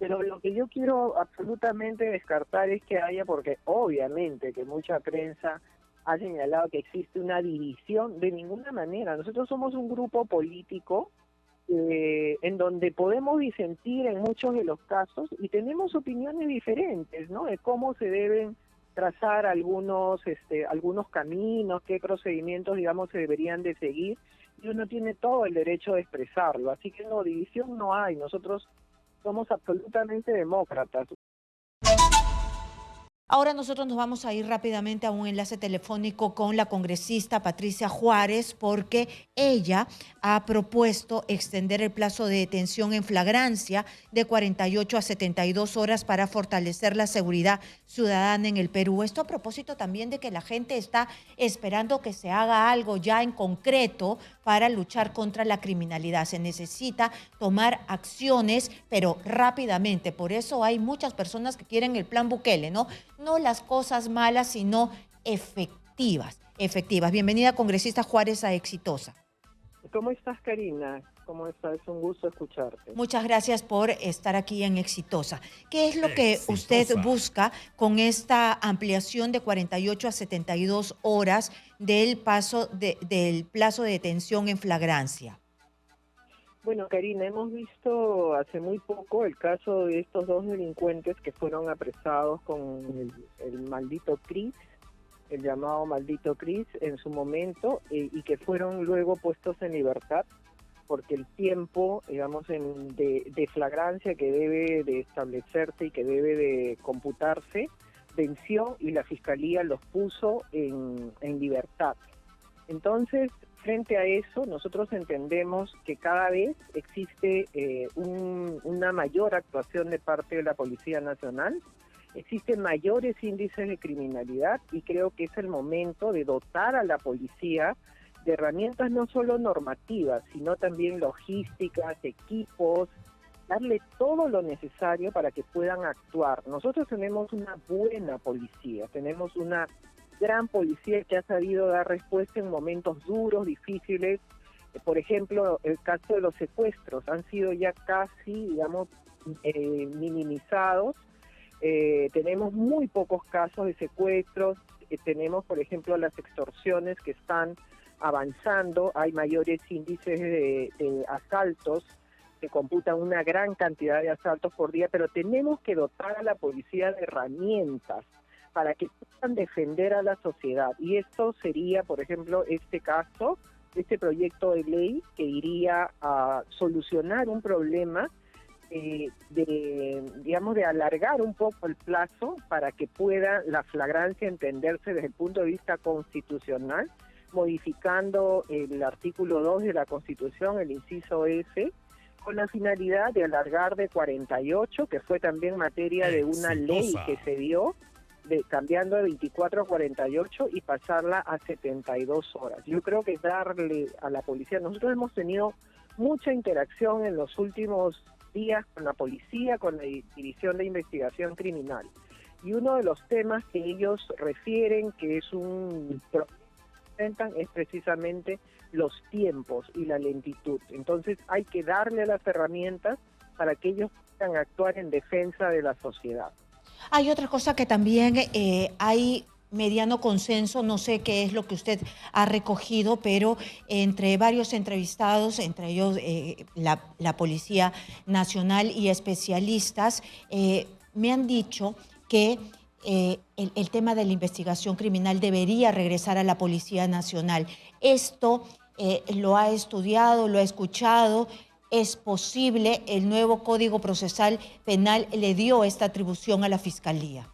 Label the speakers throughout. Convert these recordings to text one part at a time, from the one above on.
Speaker 1: Pero lo que yo quiero absolutamente descartar es que haya, porque obviamente que mucha prensa ha señalado que existe una división, de ninguna manera. Nosotros somos un grupo político en donde podemos disentir en muchos de los casos y tenemos opiniones diferentes, ¿no? De cómo se deben trazar algunos caminos, qué procedimientos, digamos, se deberían de seguir, y uno tiene todo el derecho de expresarlo. Así que no, división no hay. Nosotros somos absolutamente demócratas.
Speaker 2: Ahora nosotros nos vamos a ir rápidamente a un enlace telefónico con la congresista Patricia Juárez, porque ella ha propuesto extender el plazo de detención en flagrancia de 48 a 72 horas para fortalecer la seguridad ciudadana en el Perú. Esto a propósito también de que la gente está esperando que se haga algo ya en concreto para luchar contra la criminalidad. Se necesita tomar acciones, pero rápidamente. Por eso hay muchas personas que quieren el plan Bukele, ¿no? No las cosas malas, sino efectivas. Bienvenida, congresista Juárez, a Exitosa.
Speaker 1: ¿Cómo estás, Karina? ¿Cómo estás? Es un gusto escucharte.
Speaker 2: Muchas gracias por estar aquí en Exitosa. ¿Qué es lo que usted busca con esta ampliación de 48 a 72 horas del plazo de detención en flagrancia?
Speaker 1: Bueno, Karina, hemos visto hace muy poco el caso de estos dos delincuentes que fueron apresados con el maldito Cris, el llamado maldito Cris en su momento, y que fueron luego puestos en libertad, porque el tiempo, digamos, de flagrancia que debe de establecerse y que debe de computarse, venció y la Fiscalía los puso en libertad. Entonces, frente a eso, nosotros entendemos que cada vez existe una mayor actuación de parte de la Policía Nacional, existen mayores índices de criminalidad y creo que es el momento de dotar a la policía de herramientas no solo normativas, sino también logísticas, equipos, darle todo lo necesario para que puedan actuar. Nosotros tenemos una buena policía, tenemos una gran policía que ha sabido dar respuesta en momentos duros, difíciles. Por ejemplo, el caso de los secuestros han sido ya casi, digamos, minimizados. Tenemos muy pocos casos de secuestros. Tenemos, por ejemplo, las extorsiones que están avanzando. Hay mayores índices de asaltos. Se computan una gran cantidad de asaltos por día, pero tenemos que dotar a la policía de herramientas para que puedan defender a la sociedad. Y esto sería, por ejemplo, este caso, este proyecto de ley que iría a solucionar un problema de alargar un poco el plazo para que pueda la flagrancia entenderse desde el punto de vista constitucional, modificando el artículo 2 de la Constitución, el inciso F, con la finalidad de alargar de 48, que fue también materia de una ley que se dio, cambiando de 24 a 48 y pasarla a 72 horas. Yo creo que darle a la policía, nosotros hemos tenido mucha interacción en los últimos días con la policía, con la División de Investigación Criminal, y uno de los temas que ellos refieren que es un problema es precisamente los tiempos y la lentitud. Entonces hay que darle las herramientas para que ellos puedan actuar en defensa de la sociedad.
Speaker 2: Hay otra cosa que también hay mediano consenso, no sé qué es lo que usted ha recogido, pero entre varios entrevistados, entre ellos la Policía Nacional y especialistas, me han dicho que el tema de la investigación criminal debería regresar a la Policía Nacional. Esto lo ha estudiado, lo ha escuchado. ¿Es posible? ¿El nuevo Código Procesal Penal le dio esta atribución a la Fiscalía?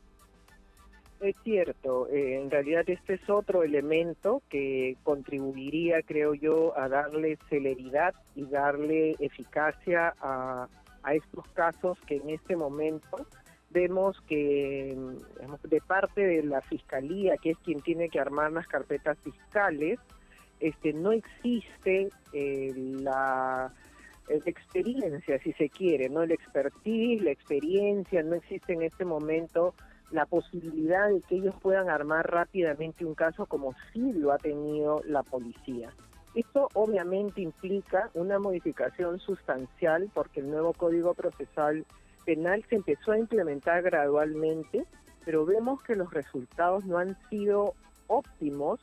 Speaker 1: Es cierto, en realidad este es otro elemento que contribuiría, creo yo, a darle celeridad y darle eficacia a estos casos que en este momento vemos que de parte de la Fiscalía, que es quien tiene que armar las carpetas fiscales, no existe la experiencia, si se quiere, ¿no? El expertise, la experiencia, no existe en este momento la posibilidad de que ellos puedan armar rápidamente un caso como sí lo ha tenido la policía. Esto obviamente implica una modificación sustancial porque el nuevo Código Procesal penal se empezó a implementar gradualmente, pero vemos que los resultados no han sido óptimos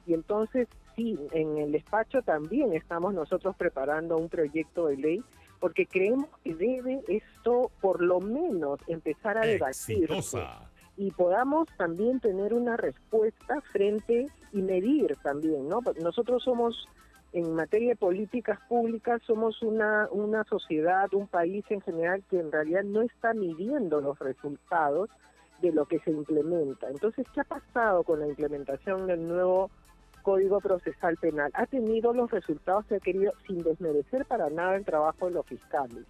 Speaker 1: y entonces sí, en el despacho también estamos nosotros preparando un proyecto de ley porque creemos que debe esto por lo menos empezar a debatirse y podamos también tener una respuesta frente y medir también, ¿no? Nosotros somos, en materia de políticas públicas, somos una sociedad, un país en general que en realidad no está midiendo los resultados de lo que se implementa. Entonces, ¿qué ha pasado con la implementación del nuevo Código Procesal Penal? Ha tenido los resultados que ha querido, sin desmerecer para nada el trabajo de los fiscales,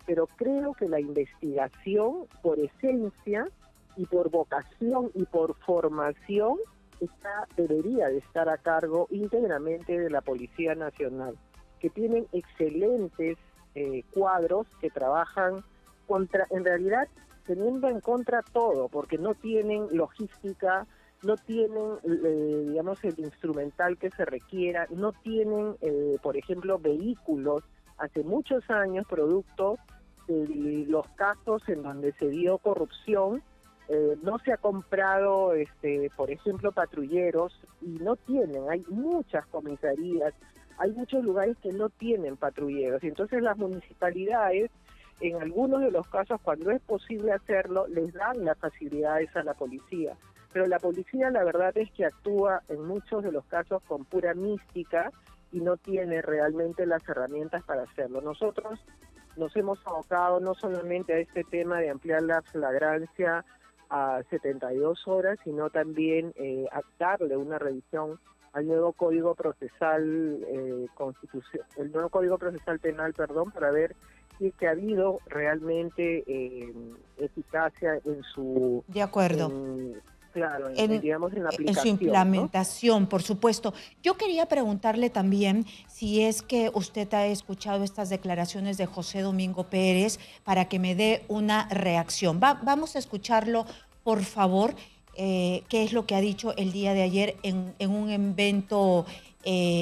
Speaker 1: pero creo que la investigación, por esencia y por vocación y por formación, debería de estar a cargo íntegramente de la Policía Nacional, que tienen excelentes cuadros que trabajan en realidad teniendo en contra todo, porque no tienen logística, no tienen, digamos, el instrumental que se requiera, no tienen, por ejemplo, vehículos. Hace muchos años, producto de los casos en donde se dio corrupción, no se ha comprado, por ejemplo, patrulleros, y no tienen, hay muchas comisarías, hay muchos lugares que no tienen patrulleros, y entonces las municipalidades, en algunos de los casos, cuando es posible hacerlo, les dan las facilidades a la policía. Pero la policía, la verdad es que actúa en muchos de los casos con pura mística y no tiene realmente las herramientas para hacerlo. Nosotros nos hemos abocado no solamente a este tema de ampliar la flagrancia a 72 horas, sino también a darle una revisión al nuevo Código Procesal el nuevo Código Procesal Penal, para ver si es que ha habido realmente eficacia en su...
Speaker 2: De acuerdo.
Speaker 1: Claro, digamos en la aplicación,
Speaker 2: en su implementación,
Speaker 1: ¿no?
Speaker 2: Por supuesto. Yo quería preguntarle también si es que usted ha escuchado estas declaraciones de José Domingo Pérez para que me dé una reacción. Vamos a escucharlo, por favor, qué es lo que ha dicho el día de ayer en un evento, en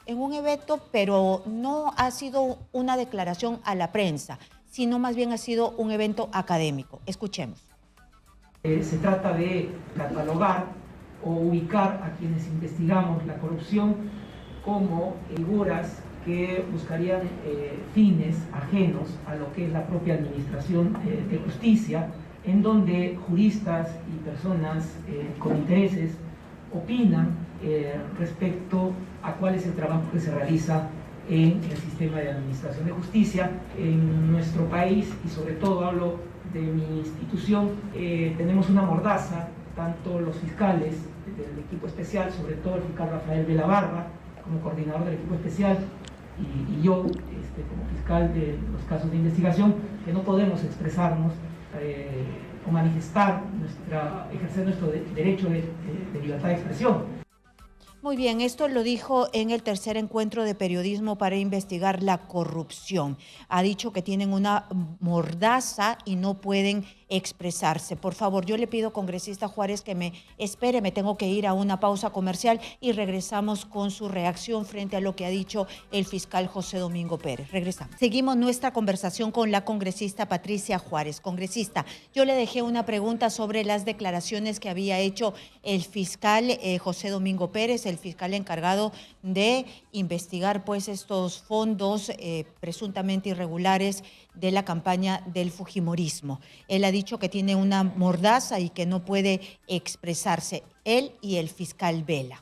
Speaker 2: un evento, pero no ha sido una declaración a la prensa, sino más bien ha sido un evento académico. Escuchemos.
Speaker 3: Se trata de catalogar o ubicar a quienes investigamos la corrupción como figuras que buscarían fines ajenos a lo que es la propia administración de justicia, en donde juristas y personas con intereses opinan respecto a cuál es el trabajo que se realiza en el sistema de administración de justicia en nuestro país, y sobre todo hablo de mi institución. Tenemos una mordaza, tanto los fiscales del equipo especial, sobre todo el fiscal Rafael Vela Barba, como coordinador del equipo especial, y yo, como fiscal de los casos de investigación, que no podemos expresarnos o manifestar, ejercer nuestro derecho de libertad de expresión.
Speaker 2: Muy bien, esto lo dijo en el tercer encuentro de periodismo para investigar la corrupción. Ha dicho que tienen una mordaza y no pueden expresarse. Por favor, yo le pido, congresista Juárez, que me espere, me tengo que ir a una pausa comercial y regresamos con su reacción frente a lo que ha dicho el fiscal José Domingo Pérez. Regresamos. Seguimos nuestra conversación con la congresista Patricia Juárez. Congresista, yo le dejé una pregunta sobre las declaraciones que había hecho el fiscal José Domingo Pérez, el fiscal encargado de investigar pues estos fondos presuntamente irregulares de la campaña del fujimorismo. Él ha dicho que tiene una mordaza y que no puede expresarse, él y el fiscal Vela.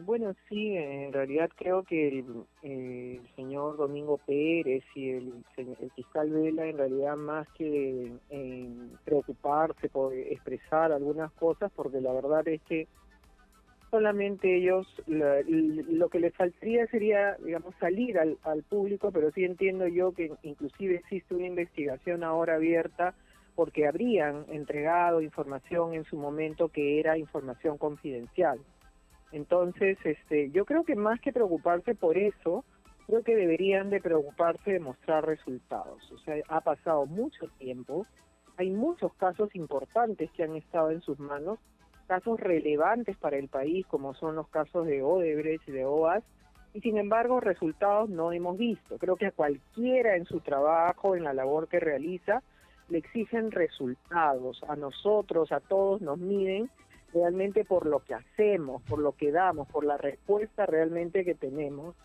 Speaker 1: Bueno, sí, en realidad creo que el señor Domingo Pérez y el fiscal Vela, en realidad, más que preocuparse por expresar algunas cosas, porque la verdad es que solamente ellos, lo que les faltaría sería, digamos, salir al público, pero sí entiendo yo que inclusive existe una investigación ahora abierta porque habrían entregado información en su momento que era información confidencial. Entonces, yo creo que más que preocuparse por eso, creo que deberían de preocuparse de mostrar resultados. O sea, ha pasado mucho tiempo, hay muchos casos importantes que han estado en sus manos, casos relevantes para el país, como son los casos de Odebrecht y de OAS, y sin embargo resultados no hemos visto. Creo que a cualquiera en su trabajo, en la labor que realiza, le exigen resultados. A nosotros, a todos nos miden realmente por lo que hacemos, por lo que damos, por la respuesta realmente que tenemos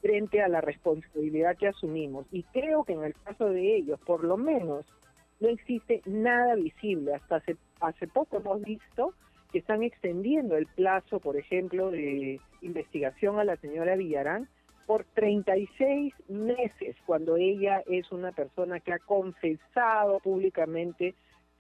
Speaker 1: frente a la responsabilidad que asumimos. Y creo que en el caso de ellos, por lo menos, no existe nada visible. Hasta hace poco hemos visto que están extendiendo el plazo, por ejemplo, de investigación a la señora Villarán por 36 meses, cuando ella es una persona que ha confesado públicamente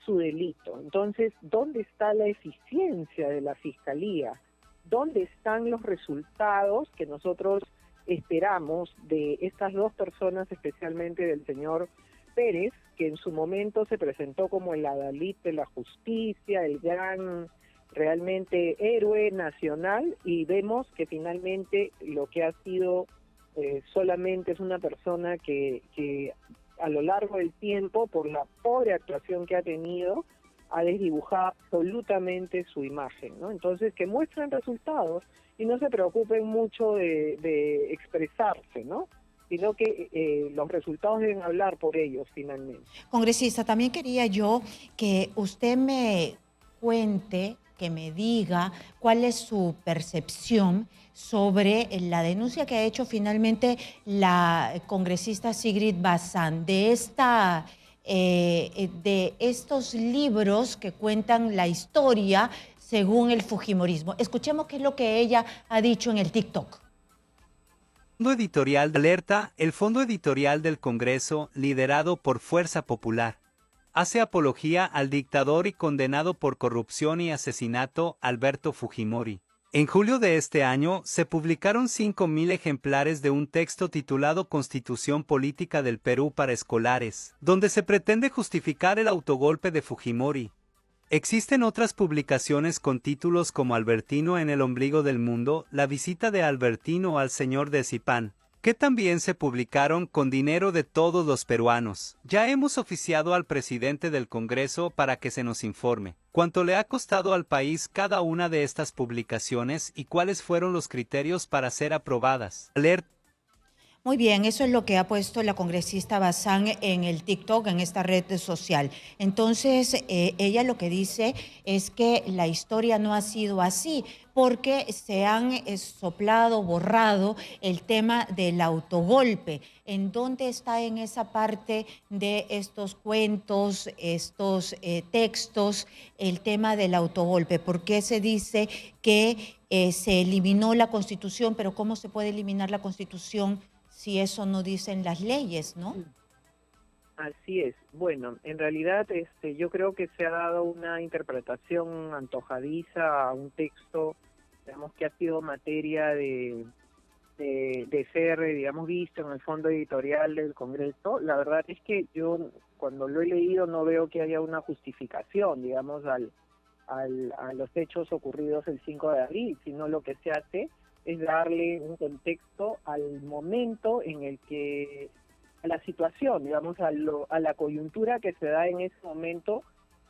Speaker 1: su delito. Entonces, ¿dónde está la eficiencia de la Fiscalía? ¿Dónde están los resultados que nosotros esperamos de estas dos personas, especialmente del señor Pérez, que en su momento se presentó como el adalid de la justicia, el gran realmente héroe nacional, y vemos que finalmente lo que ha sido solamente es una persona que a lo largo del tiempo, por la pobre actuación que ha tenido, ha desdibujado absolutamente su imagen, ¿no? Entonces, que muestren resultados y no se preocupen mucho de expresarse, ¿no? Sino que los resultados deben hablar por ellos finalmente.
Speaker 2: Congresista, también quería yo que usted me cuente, que me diga cuál es su percepción sobre la denuncia que ha hecho finalmente la congresista Sigrid Bazán de estos libros que cuentan la historia según el fujimorismo. Escuchemos qué es lo que ella ha dicho en el TikTok.
Speaker 4: Fondo Editorial de Alerta, el Fondo Editorial del Congreso, liderado por Fuerza Popular, hace apología al dictador y condenado por corrupción y asesinato Alberto Fujimori. En julio de este año se publicaron 5.000 ejemplares de un texto titulado Constitución Política del Perú para Escolares, donde se pretende justificar el autogolpe de Fujimori. Existen otras publicaciones con títulos como Albertino en el ombligo del mundo, la visita de Albertino al señor de Zipán, que también se publicaron con dinero de todos los peruanos. Ya hemos oficiado al presidente del Congreso para que se nos informe cuánto le ha costado al país cada una de estas publicaciones y cuáles fueron los criterios para ser aprobadas.
Speaker 2: Muy bien, eso es lo que ha puesto la congresista Bazán en el TikTok, en esta red social. Entonces, ella lo que dice es que la historia no ha sido así, porque se han soplado, borrado el tema del autogolpe. ¿En dónde está en esa parte de estos cuentos, estos textos, el tema del autogolpe? ¿Por qué se dice que se eliminó la Constitución? Pero ¿cómo se puede eliminar la Constitución si eso no dicen las leyes, no?
Speaker 1: Así es. Bueno, en realidad yo creo que se ha dado una interpretación antojadiza a un texto, digamos, que ha sido materia de ser, digamos, visto en el fondo editorial del Congreso. La verdad es que yo, cuando lo he leído, no veo que haya una justificación, digamos, a los hechos ocurridos el 5 de abril, sino lo que se hace es darle un contexto al momento en el que, a la situación, digamos, a la coyuntura que se da en ese momento,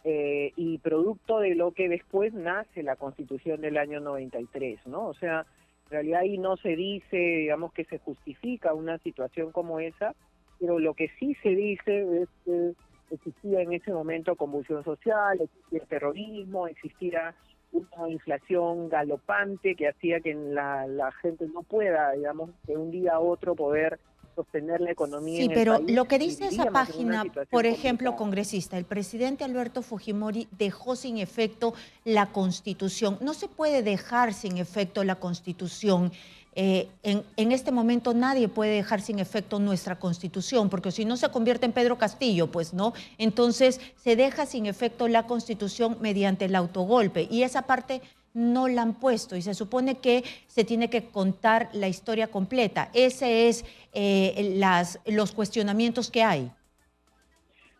Speaker 1: y producto de lo que después nace la Constitución del año 93, ¿no? O sea, en realidad ahí no se dice, digamos, que se justifica una situación como esa, pero lo que sí se dice es que existía en ese momento convulsión social, existía terrorismo, existía una inflación galopante que hacía que la gente no pueda, digamos, de un día a otro poder sostener la economía.
Speaker 2: Sí,
Speaker 1: en
Speaker 2: pero
Speaker 1: el país.
Speaker 2: lo que dice esa página, por ejemplo,
Speaker 1: complicada.
Speaker 2: congresista, el presidente Alberto Fujimori dejó sin efecto la Constitución. No se puede dejar sin efecto la Constitución. En este momento nadie puede dejar sin efecto nuestra Constitución, porque si no se convierte en Pedro Castillo, pues no. Entonces se deja sin efecto la Constitución mediante el autogolpe, y esa parte no la han puesto, y se supone que se tiene que contar la historia completa. Ese es los cuestionamientos que hay.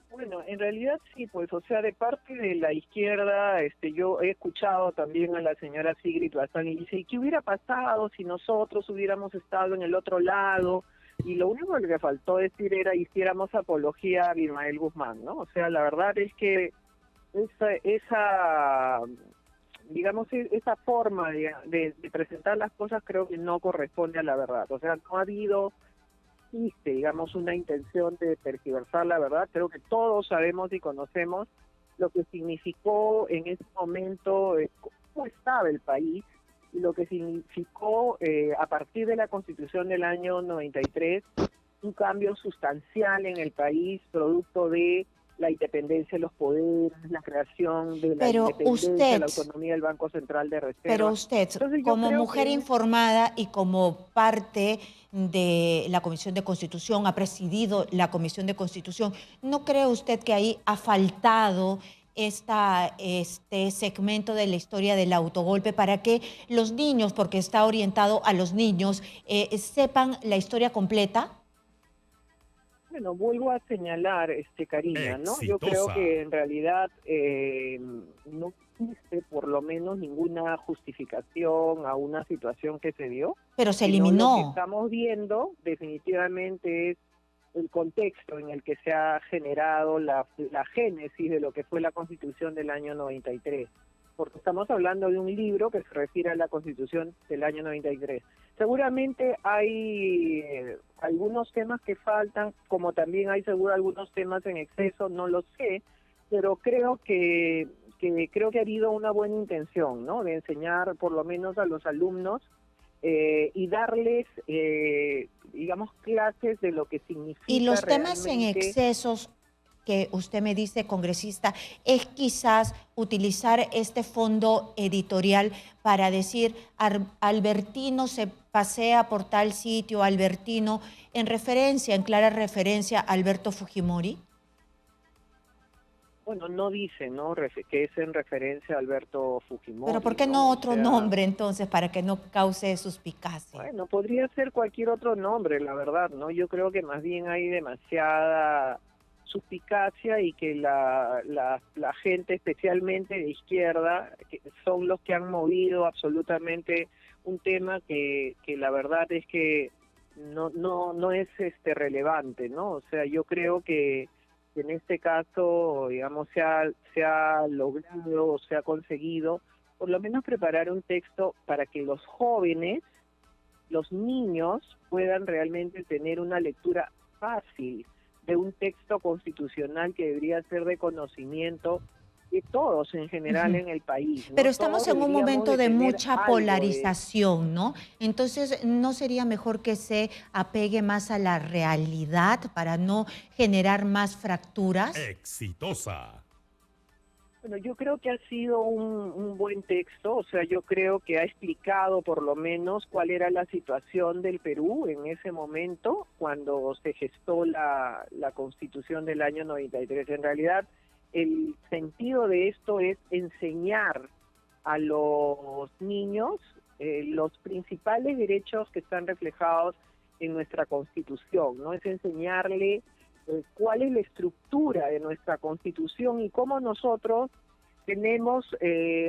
Speaker 1: Bueno, en realidad sí, pues, o sea, de parte de la izquierda, yo he escuchado también a la señora Sigrid Bazán y dice, ¿y qué hubiera pasado si nosotros hubiéramos estado en el otro lado? Y lo único que faltó decir era, hiciéramos apología a Abimael Guzmán, ¿no? O sea, la verdad es que esa digamos, esa forma de presentar las cosas creo que no corresponde a la verdad. O sea, no ha habido, digamos, una intención de tergiversar la verdad. Creo que todos sabemos y conocemos lo que significó en ese momento, cómo estaba el país, y lo que significó a partir de la Constitución del año 93, un cambio sustancial en el país, producto de la independencia de los poderes, la creación de la independencia, la autonomía del Banco Central de Reserva.
Speaker 2: Pero usted, como mujer informada y como parte de la Comisión de Constitución, ha presidido la Comisión de Constitución, ¿no cree usted que ahí ha faltado este segmento de la historia del autogolpe para que los niños, porque está orientado a los niños, sepan la historia completa?
Speaker 1: Bueno, vuelvo a señalar, Karina, ¿no? Yo creo que en realidad no existe por lo menos ninguna justificación a una situación que se dio.
Speaker 2: Pero se eliminó.
Speaker 1: Lo que estamos viendo definitivamente es el contexto en el que se ha generado la génesis de lo que fue la Constitución del año 93. Porque estamos hablando de un libro que se refiere a la Constitución del año 93. Seguramente hay algunos temas que faltan, como también hay seguro algunos temas en exceso, no lo sé, pero creo que ha habido una buena intención, ¿no? De enseñar por lo menos a los alumnos y darles, digamos, clases de lo que significa.
Speaker 2: Y los temas en excesos que usted me dice, congresista, es quizás utilizar este fondo editorial para decir Albertino se pasea por tal sitio, Albertino, en clara referencia a Alberto Fujimori.
Speaker 1: Bueno, no dice, ¿no?, que es en referencia a Alberto Fujimori.
Speaker 2: Pero ¿por qué no otro nombre entonces para que no cause suspicacia?
Speaker 1: Bueno, podría ser cualquier otro nombre, la verdad, ¿no? Yo creo que más bien hay demasiada suspicacia y que la gente, especialmente de izquierda, que son los que han movido absolutamente un tema que la verdad es que no es relevante, ¿no? O sea, yo creo que en este caso, digamos, se ha logrado, se ha conseguido por lo menos preparar un texto para que los jóvenes, los niños, puedan realmente tener una lectura fácil de un texto constitucional que debería ser de conocimiento de todos en general en el país, ¿no?
Speaker 2: Pero estamos en un momento de mucha polarización, ¿no? Entonces, ¿no sería mejor que se apegue más a la realidad para no generar más fracturas?
Speaker 5: Exitosa.
Speaker 1: Bueno, yo creo que ha sido un buen texto, o sea, yo creo que ha explicado por lo menos cuál era la situación del Perú en ese momento, cuando se gestó la Constitución del año 93. En realidad, el sentido de esto es enseñar a los niños los principales derechos que están reflejados en nuestra Constitución, ¿no? Es enseñarle cuál es la estructura de nuestra Constitución y cómo nosotros tenemos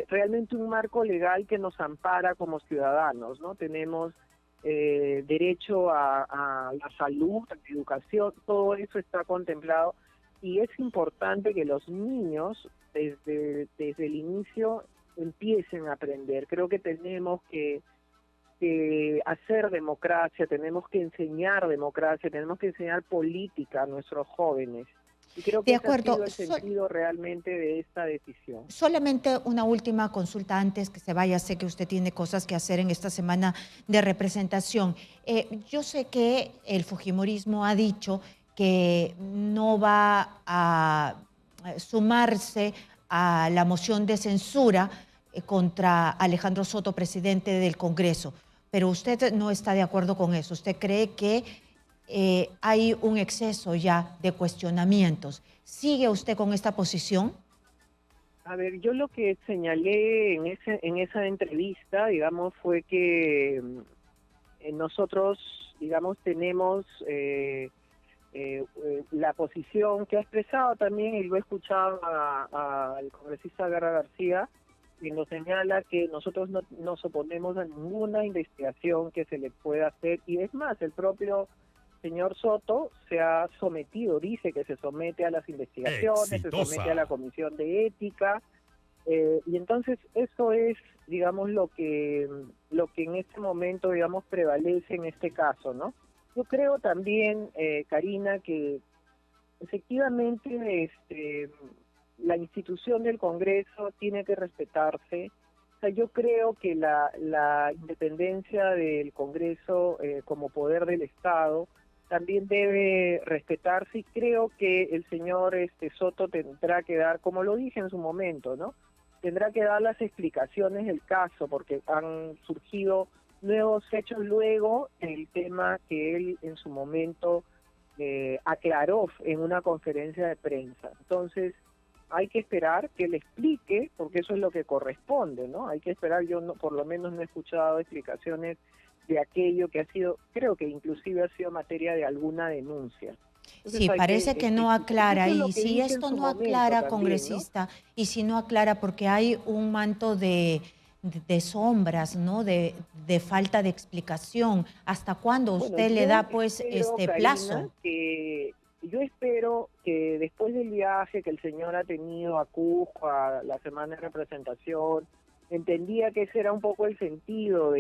Speaker 1: realmente un marco legal que nos ampara como ciudadanos, ¿no? Tenemos derecho a la salud, a la educación, todo eso está contemplado y es importante que los niños desde el inicio empiecen a aprender. Creo que tenemos que hacer democracia, tenemos que enseñar democracia, tenemos que enseñar política a nuestros jóvenes. Y creo que ese ha sido el sentido realmente de esta decisión.
Speaker 2: Solamente una última consulta antes que se vaya. Sé que usted tiene cosas que hacer en esta semana de representación. Yo sé que el fujimorismo ha dicho que no va a sumarse a la moción de censura contra Alejandro Soto, presidente del Congreso. Pero usted no está de acuerdo con eso. ¿Usted cree que hay un exceso ya de cuestionamientos? ¿Sigue usted con esta posición?
Speaker 1: A ver, yo lo que señalé en esa entrevista, digamos, fue que nosotros, digamos, tenemos la posición que ha expresado también, y lo he escuchado al congresista Guerra García, y nos señala que nosotros no nos oponemos a ninguna investigación que se le pueda hacer, y es más, el propio señor Soto se ha sometido, dice que se somete a las investigaciones, se somete a la Comisión de Ética, Y entonces eso es, digamos, lo que en este momento, digamos, prevalece en este caso, ¿no? Yo creo también, Karina, que efectivamente la institución del Congreso tiene que respetarse. O sea, yo creo que la independencia del Congreso como poder del Estado también debe respetarse, y creo que el señor Soto tendrá que dar, como lo dije en su momento, ¿no? Tendrá que dar las explicaciones del caso, porque han surgido nuevos hechos luego el tema que él en su momento aclaró en una conferencia de prensa. Entonces, hay que esperar que le explique, porque eso es lo que corresponde, ¿no? Hay que esperar. Yo no, por lo menos no he escuchado explicaciones de aquello que ha sido, creo que inclusive ha sido materia de alguna denuncia. Entonces
Speaker 2: Sí,
Speaker 1: hay
Speaker 2: parece que no aclara.
Speaker 1: eso es lo
Speaker 2: Y
Speaker 1: que
Speaker 2: si
Speaker 1: dije en
Speaker 2: esto
Speaker 1: su
Speaker 2: no
Speaker 1: momento
Speaker 2: aclara,
Speaker 1: también, ¿no?
Speaker 2: congresista, y si no aclara porque hay un manto de sombras, ¿no? De falta de explicación, ¿hasta cuándo
Speaker 1: Bueno,
Speaker 2: usted le
Speaker 1: yo
Speaker 2: da pues
Speaker 1: espero,
Speaker 2: este
Speaker 1: Karina,
Speaker 2: plazo?
Speaker 1: que yo espero que después del viaje que el señor ha tenido a Cusco, a la semana de representación, entendía que ese era un poco el sentido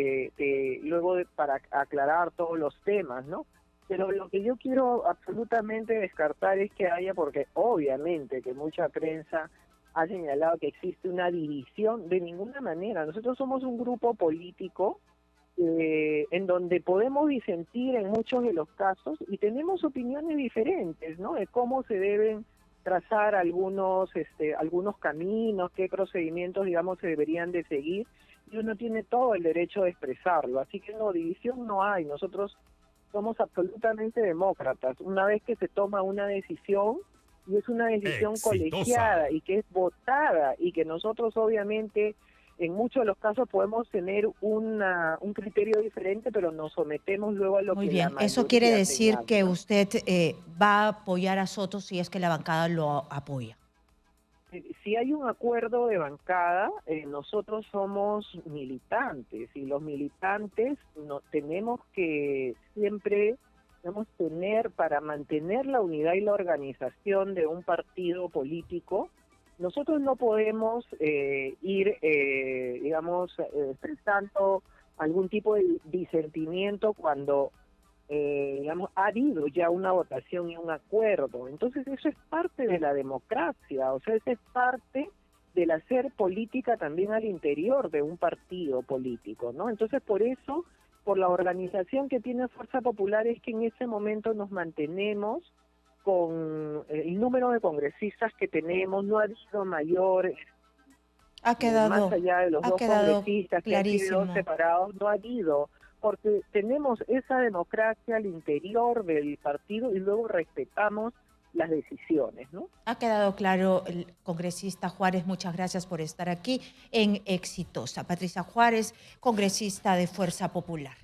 Speaker 1: para aclarar todos los temas, ¿no? Pero lo que yo quiero absolutamente descartar es que haya, porque obviamente que mucha prensa ha señalado que existe una división. De ninguna manera. Nosotros somos un grupo político en donde podemos disentir en muchos de los casos y tenemos opiniones diferentes, ¿no? De cómo se deben trazar algunos caminos, qué procedimientos, digamos, se deberían de seguir, y uno tiene todo el derecho de expresarlo. Así que no, división no hay. Nosotros somos absolutamente demócratas. Una vez que se toma una decisión, y es una decisión
Speaker 5: Exitosa.
Speaker 1: colegiada y que es votada, y que nosotros obviamente en muchos de los casos podemos tener un criterio diferente, pero nos sometemos luego a lo
Speaker 2: Muy
Speaker 1: que la
Speaker 2: bien, eso quiere
Speaker 1: mayoría
Speaker 2: decir
Speaker 1: señale,
Speaker 2: que
Speaker 1: ¿no?
Speaker 2: usted va a apoyar a Soto si es que la bancada lo apoya.
Speaker 1: Si hay un acuerdo de bancada, nosotros somos militantes, y los militantes no tenemos que siempre, debemos tener, para mantener la unidad y la organización de un partido político. Nosotros no podemos ir, expresando algún tipo de disentimiento cuando digamos, ha habido ya una votación y un acuerdo. Entonces eso es parte de la democracia, o sea, eso es parte del hacer política también al interior de un partido político, ¿no? Entonces por eso, por la organización que tiene Fuerza Popular, es que en ese momento nos mantenemos con el número de congresistas que tenemos. No ha habido mayor, más allá de los
Speaker 2: Ha
Speaker 1: dos
Speaker 2: quedado
Speaker 1: congresistas que han sido
Speaker 2: clarísimo.
Speaker 1: separados, no ha habido, porque tenemos esa democracia al interior del partido y luego respetamos las decisiones, ¿no?
Speaker 2: Ha quedado claro, el congresista Juárez. Muchas gracias por estar aquí en Exitosa. Patricia Juárez, congresista de Fuerza Popular.